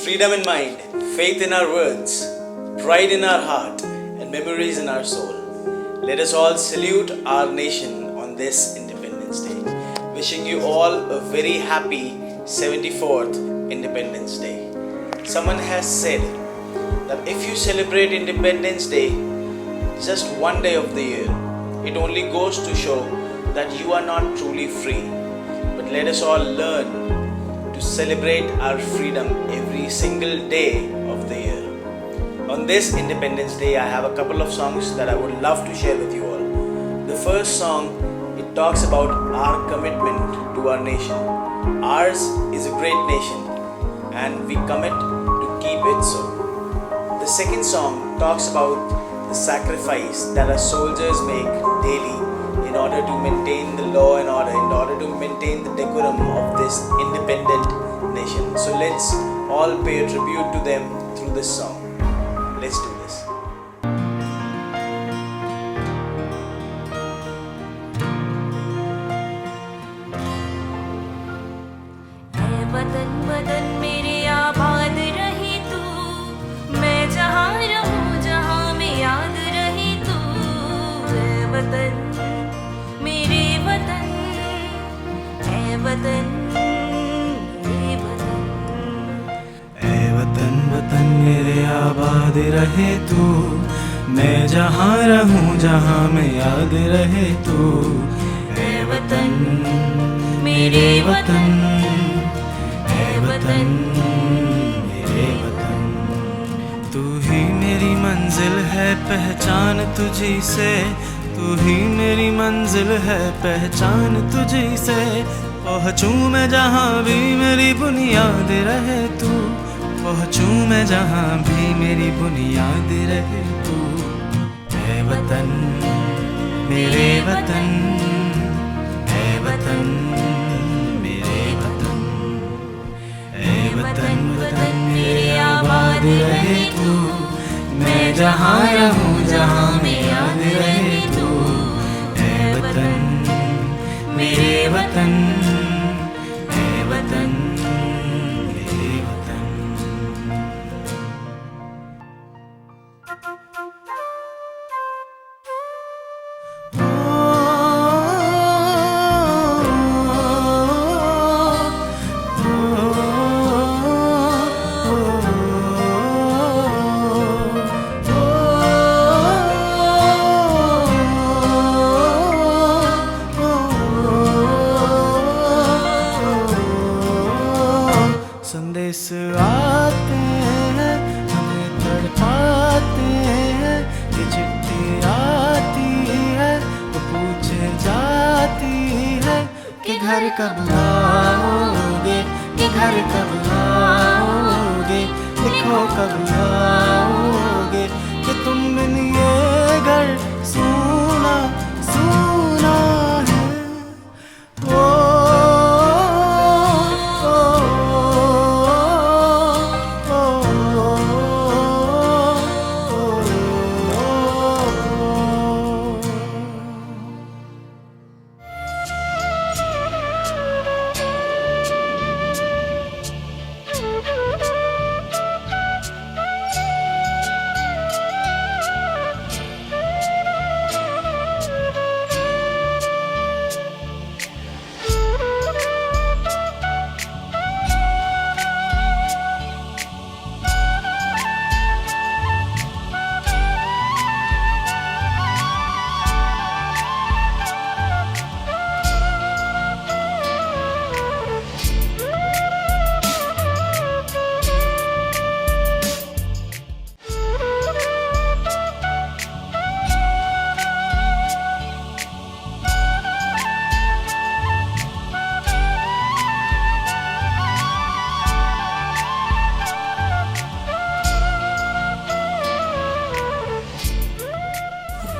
freedom in mind, faith in our words, pride in our heart, and memories in our soul. Let us all salute our nation on this Independence Day. Wishing you all a very happy 74th Independence Day. Someone has said that if you celebrate Independence Day just one day of the year, it only goes to show that you are not truly free. But let us all learn to celebrate our freedom every single day of the year. On this Independence Day, I have a couple of songs that I would love to share with you all. The first song, it talks about our commitment to our nation. Ours is a great nation and we commit to keep it so. The second song talks about the sacrifice that our soldiers make daily in order to maintain the law and order, in order to maintain the decorum of this independent nation. So let's all pay a tribute to them through this song. Let's do this. वतन वतन मेरे आबाद रहे तू, मैं जहाँ रहूँ जहाँ में याद रहे तू। ऐ वतन मेरे वतन, ऐ वतन मेरे वतन। ऐ वतन वतन मेरे आबाद रहे तू, मैं जहाँ रहूँ जहाँ में याद रहे तू। ऐ वतन मेरे वतन, वतन मेरे वतन। तू ही मेरी मंजिल है पहचान तुझी से, तू ही मेरी मंजिल है पहचान तुझी से। पहुँचूं मैं जहाँ भी मेरी बुनियाद रहे तू, पहुँचूं मैं जहाँ भी मेरी बुनियाद रहे तू। ऐ वतन मेरे वतन, ऐ वतन वतन वतन मेरे आबाद रहे तू, मैं जहाँ रहूँ जहाँ में याद रहे तू। ऐ वतन मेरे वतन, ऐ वतन मेरे वतन। संदेश आते हैं हमें तड़पाते हैं, ये चिट्ठी आती है तो पूछे जाती है कि घर कब आओगे, कि घर कब आओगे, लिखो कब आओगे, कि तुम बिन ये घर सूना सूना है।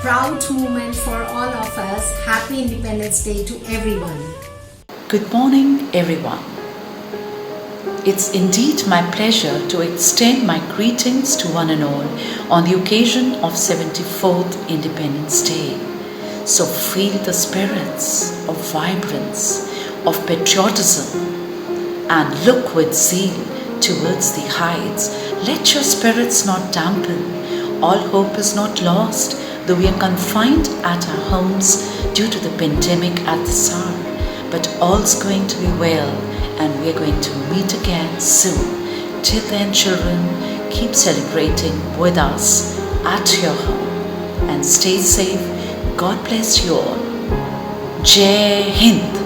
Proud moment for all of us. Happy Independence Day to everyone. Good morning, everyone. It's indeed my pleasure to extend my greetings to one and all on the occasion of 74th Independence Day. So feel the spirits of vibrance, of patriotism, and look with zeal towards the heights. Let your spirits not dampen. All hope is not lost, though we are confined at our homes due to the pandemic at this hour. But all's going to be well, and we are going to meet again soon. Till then, children, keep celebrating with us at your home and stay safe. God bless you all. Jai Hind.